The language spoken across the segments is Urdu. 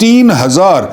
3,000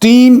3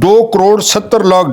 $2.70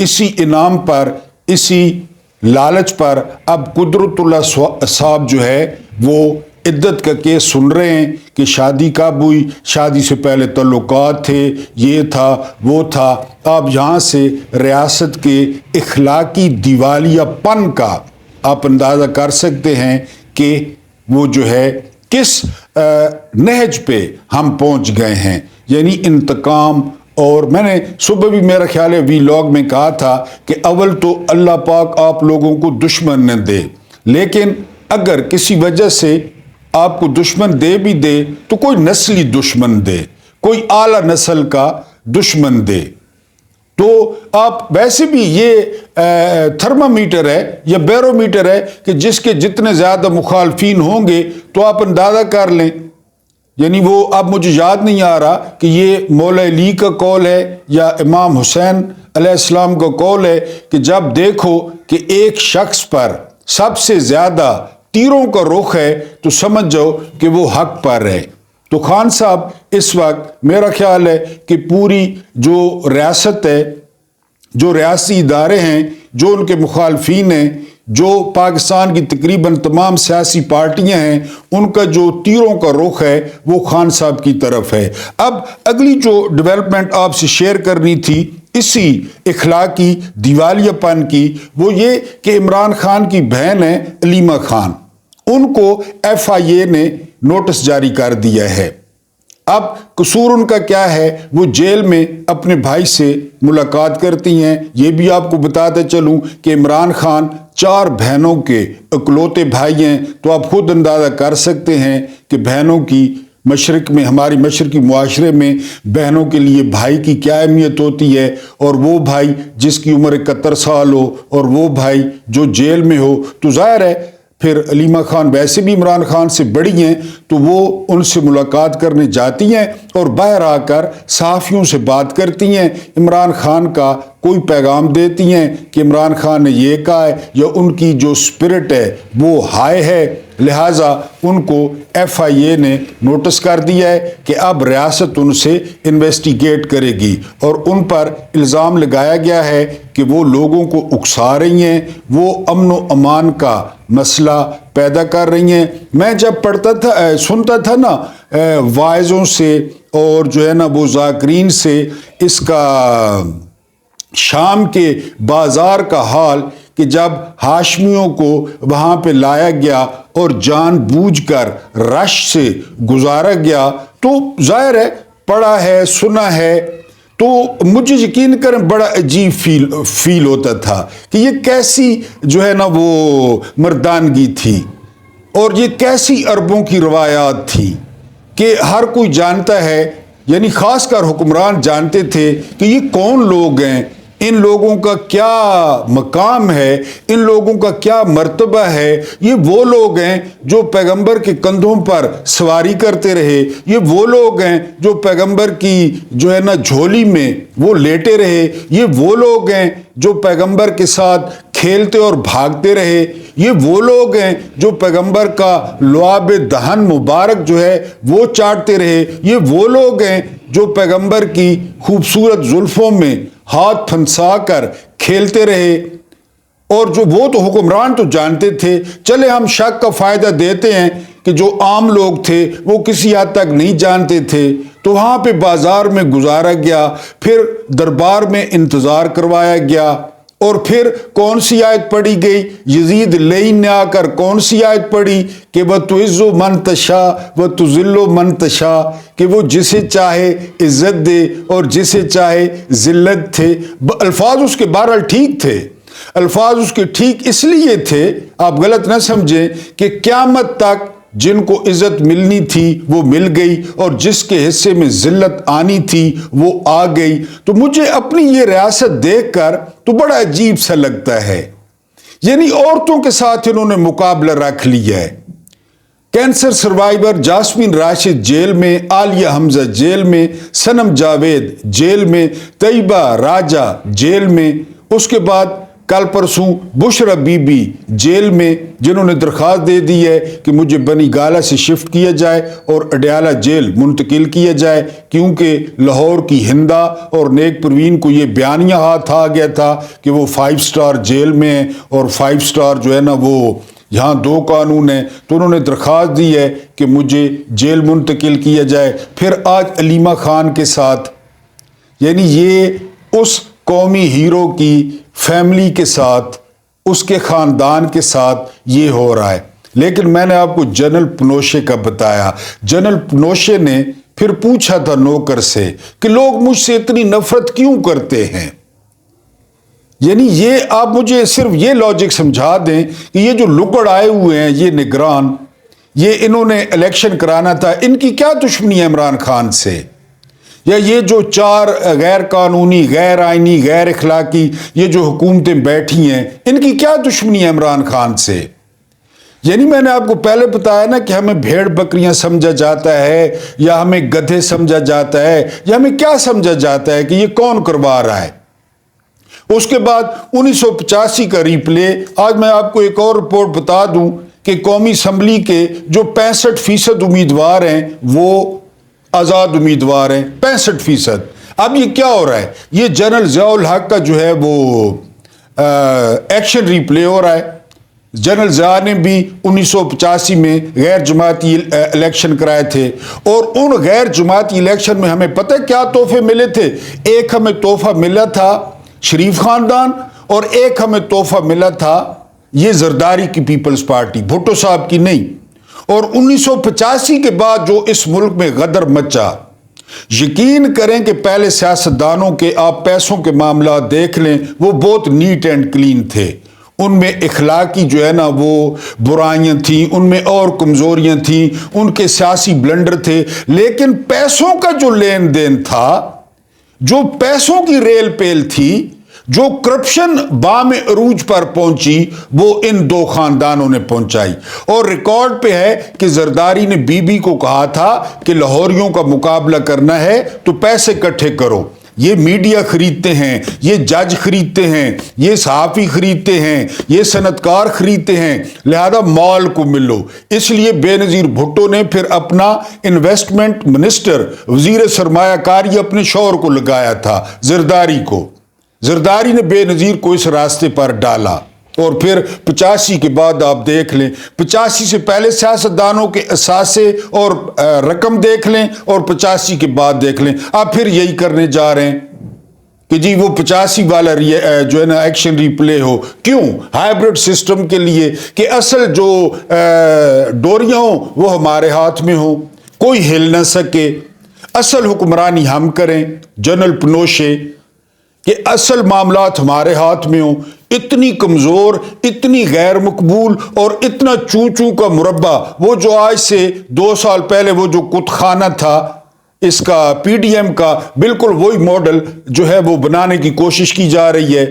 اسی انعام پر، اسی لالچ پر اب قدرت اللہ صاحب جو ہے وہ عدت کا کیس سن رہے ہیں کہ شادی کب ہوئی، شادی سے پہلے تعلقات تھے، یہ تھا وہ تھا۔ آپ یہاں سے ریاست کے اخلاقی دیوالیہ پن کا آپ اندازہ کر سکتے ہیں کہ وہ جو ہے کس نہج پہ ہم پہنچ گئے ہیں، یعنی انتقام۔ اور میں نے صبح بھی میرا خیال ہے ویلاگ میں کہا تھا کہ اول تو اللہ پاک آپ لوگوں کو دشمن نہ دے، لیکن اگر کسی وجہ سے آپ کو دشمن دے بھی دے تو کوئی نسلی دشمن دے، کوئی اعلیٰ نسل کا دشمن دے۔ تو آپ ویسے بھی یہ تھرمامیٹر ہے یا بیرومیٹر ہے کہ جس کے جتنے زیادہ مخالفین ہوں گے تو آپ اندازہ کر لیں۔ یعنی وہ اب مجھے یاد نہیں آ رہا کہ یہ مولا علی کا قول ہے یا امام حسین علیہ السلام کا قول ہے کہ جب دیکھو کہ ایک شخص پر سب سے زیادہ تیروں کا رخ ہے تو سمجھ جاؤ کہ وہ حق پر ہے۔ تو خان صاحب اس وقت میرا خیال ہے کہ پوری جو ریاست ہے، جو ریاستی ادارے ہیں، جو ان کے مخالفین ہیں، جو پاکستان کی تقریباً تمام سیاسی پارٹیاں ہیں، ان کا جو تیروں کا رخ ہے وہ خان صاحب کی طرف ہے۔ اب اگلی جو ڈیولپمنٹ آپ سے شیئر کرنی تھی اسی اخلاقی دیوالیہ پن کی، وہ یہ کہ عمران خان کی بہن ہے علیمہ خان، ان کو FIA نے نوٹس جاری کر دیا ہے۔ اب قصور ان کا کیا ہے؟ وہ جیل میں اپنے بھائی سے ملاقات کرتی ہیں۔ یہ بھی آپ کو بتاتے چلوں کہ عمران خان 4 بہنوں کے اکلوتے بھائی ہیں، تو آپ خود اندازہ کر سکتے ہیں کہ بہنوں کی مشرق میں، ہماری مشرقی معاشرے میں بہنوں کے لیے بھائی کی کیا اہمیت ہوتی ہے، اور وہ بھائی جس کی عمر 71 سال ہو اور وہ بھائی جو جیل میں ہو، تو ظاہر ہے پھر علیمہ خان ویسے بھی عمران خان سے بڑی ہیں، تو وہ ان سے ملاقات کرنے جاتی ہیں اور باہر آ کر صحافیوں سے بات کرتی ہیں، عمران خان کا کوئی پیغام دیتی ہیں کہ عمران خان نے یہ کہا ہے، یا ان کی جو سپرٹ ہے وہ ہائی ہے، لہٰذا ان کو FIA نے نوٹس کر دیا ہے کہ اب ریاست ان سے انویسٹیگیٹ کرے گی، اور ان پر الزام لگایا گیا ہے کہ وہ لوگوں کو اکسا رہی ہیں، وہ امن و امان کا مسئلہ پیدا کر رہی ہیں۔ میں جب پڑھتا تھا، سنتا تھا نا واعظوں سے اور جو ہے نا وہ ذاکرین سے اس کا شام کے بازار کا حال، کہ جب ہاشمیوں کو وہاں پہ لایا گیا اور جان بوجھ کر رش سے گزارا گیا، تو ظاہر ہے پڑھا ہے، سنا ہے، تو مجھے یقین کریں بڑا عجیب فیل ہوتا تھا کہ یہ کیسی جو ہے نا وہ مردانگی تھی، اور یہ کیسی عربوں کی روایات تھی کہ ہر کوئی جانتا ہے، یعنی خاص کر حکمران جانتے تھے کہ یہ کون لوگ ہیں، ان لوگوں کا کیا مقام ہے، ان لوگوں کا کیا مرتبہ ہے۔ یہ وہ لوگ ہیں جو پیغمبر کے کندھوں پر سواری کرتے رہے، یہ وہ لوگ ہیں جو پیغمبر کی جو ہے نا جھولی میں وہ لیٹے رہے، یہ وہ لوگ ہیں جو پیغمبر کے ساتھ کھیلتے اور بھاگتے رہے، یہ وہ لوگ ہیں جو پیغمبر کا لعاب دہن مبارک جو ہے وہ چاٹتے رہے، یہ وہ لوگ ہیں جو پیغمبر کی خوبصورت زلفوں میں ہاتھ پھنسا کر کھیلتے رہے۔ اور جو وہ تو حکمران تو جانتے تھے، چلے ہم شک کا فائدہ دیتے ہیں کہ جو عام لوگ تھے وہ کسی حد تک نہیں جانتے تھے، تو وہاں پہ بازار میں گزارا گیا، پھر دربار میں انتظار کروایا گیا، اور پھر کون سی آیت پڑھی گئی؟ یزید لعین نے آ کر کون سی آیت پڑھی کہ وَتُعِزُّ مَن تَشَاءُ وَتُذِلُّ مَن تَشَاءُ، کہ وہ جسے چاہے عزت دے اور جسے چاہے ذلت تھے۔ الفاظ اس کے بہرحال ٹھیک تھے، الفاظ اس کے ٹھیک اس لیے تھے، آپ غلط نہ سمجھیں، کہ قیامت تک جن کو عزت ملنی تھی وہ مل گئی، اور جس کے حصے میں ذلت آنی تھی وہ آ گئی۔ تو مجھے اپنی یہ ریاست دیکھ کر تو بڑا عجیب سا لگتا ہے، یعنی عورتوں کے ساتھ انہوں نے مقابلہ رکھ لیا ہے۔ Cancer survivor Jasmine Rashid jail میں، عالیہ حمزہ جیل میں، صنم جاوید جیل میں، طیبہ راجہ جیل میں، اس کے بعد کل پرسوں بشرا بی بی جیل میں، جنہوں نے درخواست دے دی ہے کہ مجھے بنی گالہ سے شفٹ کیا جائے اور اڈیالہ جیل منتقل کیا جائے، کیونکہ لاہور کی ہندا اور نیک پروین کو یہ بیانیہ ہاتھ آ گیا تھا کہ وہ 5 سٹار جیل میں ہیں، اور 5 سٹار جو ہے نا وہ یہاں 2 قانون ہیں، تو انہوں نے درخواست دی ہے کہ مجھے جیل منتقل کیا جائے۔ پھر آج علیمہ خان کے ساتھ، یعنی یہ اس قومی ہیرو کی فیملی کے ساتھ، اس کے خاندان کے ساتھ یہ ہو رہا ہے۔ لیکن میں نے آپ کو جنرل پنوشے کا بتایا، جنرل پنوشے نے پھر پوچھا تھا نوکر سے کہ لوگ مجھ سے اتنی نفرت کیوں کرتے ہیں؟ یعنی یہ آپ مجھے صرف یہ لاجک سمجھا دیں کہ یہ جو لکڑ آئے ہوئے ہیں، یہ نگران، یہ انہوں نے الیکشن کرانا تھا، ان کی کیا دشمنی ہے عمران خان سے؟ یا یہ جو 4 غیر قانونی، غیر آئینی، غیر اخلاقی یہ جو حکومتیں بیٹھی ہیں، ان کی کیا دشمنی ہے عمران خان سے؟ یعنی میں نے آپ کو پہلے بتایا نا کہ ہمیں بھیڑ بکریاں سمجھا جاتا ہے، یا ہمیں گدھے سمجھا جاتا ہے، یا ہمیں کیا سمجھا جاتا ہے کہ یہ کون کروا رہا ہے؟ اس کے بعد 1985 کا ریپلے، آج میں آپ کو ایک اور رپورٹ بتا دوں کہ قومی اسمبلی کے جو 65% امیدوار ہیں وہ آزاد امیدوار ہیں، 65%۔ اب یہ کیا ہو رہا ہے؟ یہ جنرل ضیاء الحق کا جو ہے وہ ایکشن ریپلے ہو رہا ہے۔ جنرل ضیاء نے بھی 1985 میں غیر جماعتی الیکشن کرائے تھے، اور ان غیر جماعتی الیکشن میں ہمیں پتہ کیا تحفے ملے تھے؟ ایک ہمیں تحفہ ملا تھا شریف خاندان، اور ایک ہمیں تحفہ ملا تھا یہ زرداری کی پیپلز پارٹی، بھٹو صاحب کی نہیں۔ اور 1985 کے بعد جو اس ملک میں غدر مچا، یقین کریں کہ پہلے سیاستدانوں کے آپ پیسوں کے معاملات دیکھ لیں، وہ بہت نیٹ اینڈ کلین تھے، ان میں اخلاقی جو ہے نا وہ برائیاں تھیں، ان میں اور کمزوریاں تھیں، ان کے سیاسی بلنڈر تھے، لیکن پیسوں کا جو لین دین تھا، جو پیسوں کی ریل پیل تھی، جو کرپشن بام عروج پر پہنچی، وہ ان 2 خاندانوں نے پہنچائی۔ اور ریکارڈ پہ ہے کہ زرداری نے بی بی کو کہا تھا کہ لاہوریوں کا مقابلہ کرنا ہے تو پیسے اکٹھے کرو، یہ میڈیا خریدتے ہیں، یہ جج خریدتے ہیں، یہ صحافی خریدتے ہیں، یہ صنعتکار خریدتے ہیں، لہذا مال کو ملو۔ اس لیے بے نظیر بھٹو نے پھر اپنا انویسٹمنٹ منسٹر، وزیر سرمایہ کاری اپنے شوہر کو لگایا تھا، زرداری کو۔ زرداری نے بے نظیر کو اس راستے پر ڈالا، اور پھر 85 کے بعد آپ دیکھ لیں، 85 سے پہلے سیاستدانوں کے اثاثے اور رقم دیکھ لیں، اور 85 کے بعد دیکھ لیں، آپ پھر یہی کرنے جا رہے ہیں کہ جی وہ 85 والا جو ہے نا ایکشن ریپلے ہو۔ کیوں؟ ہائیبرڈ سسٹم کے لیے کہ اصل جو ڈوریاں ہوں وہ ہمارے ہاتھ میں ہوں، کوئی ہل نہ سکے، اصل حکمرانی ہم کریں، جنرل پنوشے، کہ اصل معاملات ہمارے ہاتھ میں ہوں۔ اتنی کمزور، اتنی غیر مقبول اور اتنا چوں کا مربع، وہ جو آج سے 2 سال پہلے وہ جو کت خانہ تھا اس کا پی ڈی ایم کا، بالکل وہی ماڈل جو ہے وہ بنانے کی کوشش کی جا رہی ہے،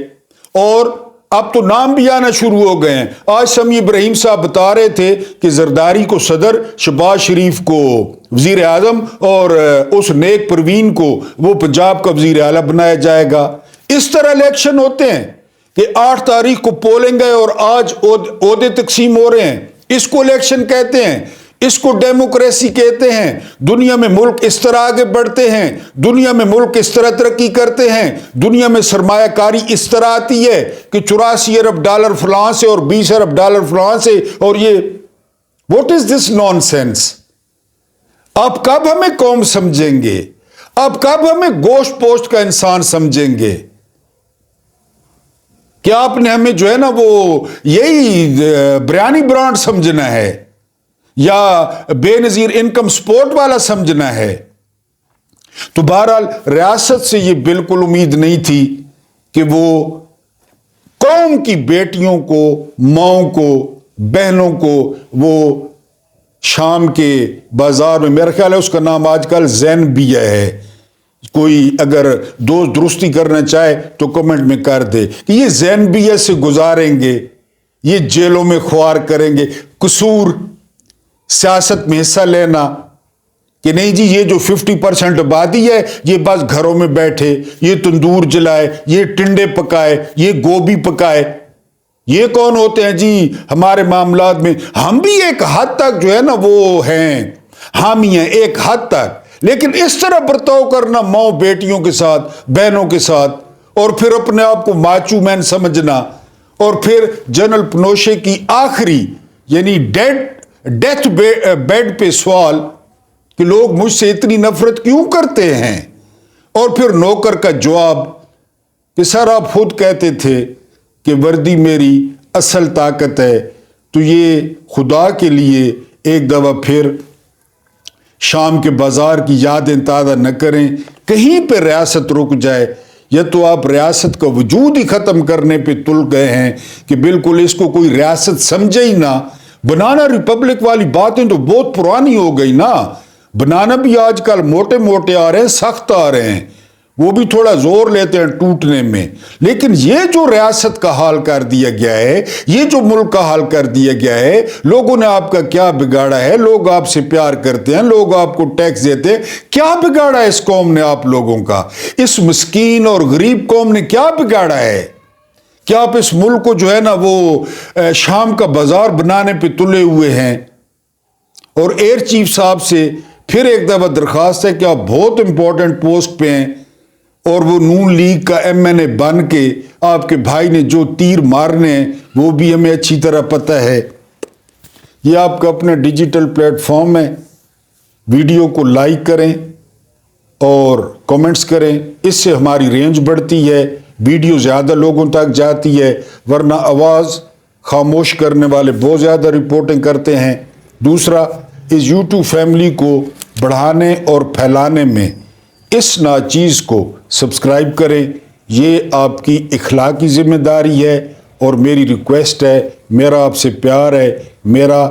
اور اب تو نام بھی آنا شروع ہو گئے ہیں۔ آج سمیع ابراہیم صاحب بتا رہے تھے کہ زرداری کو صدر، شہباز شریف کو وزیر اعظم، اور اس نیک پروین کو وہ پنجاب کا وزیر اعلیٰ بنایا جائے گا۔ اس طرح الیکشن ہوتے ہیں کہ 8 تاریخ کو پولنگ ہے اور آج عہدے تقسیم ہو رہے ہیں، اس کو الیکشن کہتے ہیں، اس کو ڈیموکریسی کہتے ہیں۔ دنیا میں ملک اس طرح آگے بڑھتے ہیں، دنیا میں ملک اس طرح ترقی کرتے ہیں، دنیا میں سرمایہ کاری اس طرح آتی ہے کہ 84 ارب ڈالر فلاں سے اور 20 ارب ڈالر فلاں سے، اور یہ what is this naan sense? آپ کب ہمیں قوم سمجھیں گے؟ آپ کب ہمیں گوشت پوشت کا انسان سمجھیں گے؟ کہ آپ نے ہمیں جو ہے نا وہ یہی بریانی برانڈ سمجھنا ہے، یا بے نظیر انکم سپورٹ والا سمجھنا ہے؟ تو بہرحال ریاست سے یہ بالکل امید نہیں تھی کہ وہ قوم کی بیٹیوں کو، ماؤں کو، بہنوں کو وہ شام کے بازار میں، میرا خیال ہے اس کا نام آج کل زین بیا ہے، کوئی اگر دوست درستی کرنا چاہے تو کمنٹ میں کر دے کہ یہ زین بیا سے گزاریں گے، یہ جیلوں میں خوار کریں گے۔ قصور سیاست میں حصہ لینا، کہ نہیں جی یہ جو 50% آبادی ہے یہ بس گھروں میں بیٹھے، یہ تندور جلائے، یہ ٹنڈے پکائے، یہ گوبھی پکائے، یہ کون ہوتے ہیں جی ہمارے معاملات میں؟ ہم بھی ایک حد تک جو ہے نا وہ ہیں، حامی ہیں ایک حد تک، لیکن اس طرح برتاؤ کرنا ماؤں بیٹیوں کے ساتھ، بہنوں کے ساتھ، اور پھر اپنے آپ کو ماچو مین سمجھنا، اور پھر جنرل پنوشے کی آخری یعنی ڈیتھ بیڈ پہ سوال کہ لوگ مجھ سے اتنی نفرت کیوں کرتے ہیں، اور پھر نوکر کا جواب کہ سر آپ خود کہتے تھے کہ وردی میری اصل طاقت ہے، تو یہ خدا کے لیے ایک دفعہ پھر شام کے بازار کی یادیں تازہ نہ کریں، کہیں پہ ریاست رک جائے، یا تو آپ ریاست کا وجود ہی ختم کرنے پہ تل گئے ہیں کہ بالکل اس کو کوئی ریاست سمجھے ہی نہ۔ بنانا ریپبلک والی باتیں تو بہت پرانی ہو گئی نا، بنانا بھی آج کل موٹے موٹے آ رہے ہیں، سخت آ رہے ہیں، وہ بھی تھوڑا زور لیتے ہیں ٹوٹنے میں، لیکن یہ جو ریاست کا حال کر دیا گیا ہے، یہ جو ملک کا حال کر دیا گیا ہے، لوگوں نے آپ کا کیا بگاڑا ہے؟ لوگ آپ سے پیار کرتے ہیں، لوگ آپ کو ٹیکس دیتے ہیں، کیا بگاڑا ہے اس قوم نے آپ لوگوں کا؟ اس مسکین اور غریب قوم نے کیا بگاڑا ہے؟ کیا آپ اس ملک کو جو ہے نا وہ شام کا بازار بنانے پہ تلے ہوئے ہیں؟ اور ایئر چیف صاحب سے پھر ایک دفعہ درخواست ہے کہ آپ بہت امپورٹنٹ پوسٹ پہ ہیں، اور وہ نون لیگ کا ایم این اے بن کے آپ کے بھائی نے جو تیر مارنے ہیں وہ بھی ہمیں اچھی طرح پتہ ہے۔ یہ آپ کا اپنا ڈیجیٹل پلیٹ فارم ہے، ویڈیو کو لائک کریں اور کمنٹس کریں، اس سے ہماری رینج بڑھتی ہے، ویڈیو زیادہ لوگوں تک جاتی ہے، ورنہ آواز خاموش کرنے والے بہت زیادہ رپورٹنگ کرتے ہیں۔ دوسرا، اس یوٹیوب فیملی کو بڑھانے اور پھیلانے میں اس ناچیز کو سبسکرائب کریں، یہ آپ کی اخلاقی ذمہ داری ہے، اور میری ریکویسٹ ہے، میرا آپ سے پیار ہے، میرا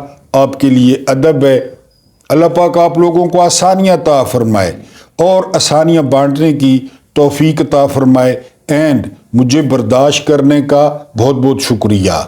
آپ کے لیے ادب ہے۔ اللہ پاک آپ لوگوں کو آسانیاں عطا فرمائے اور آسانیاں بانٹنے کی توفیق عطا فرمائے، اینڈ مجھے برداشت کرنے کا بہت بہت شکریہ۔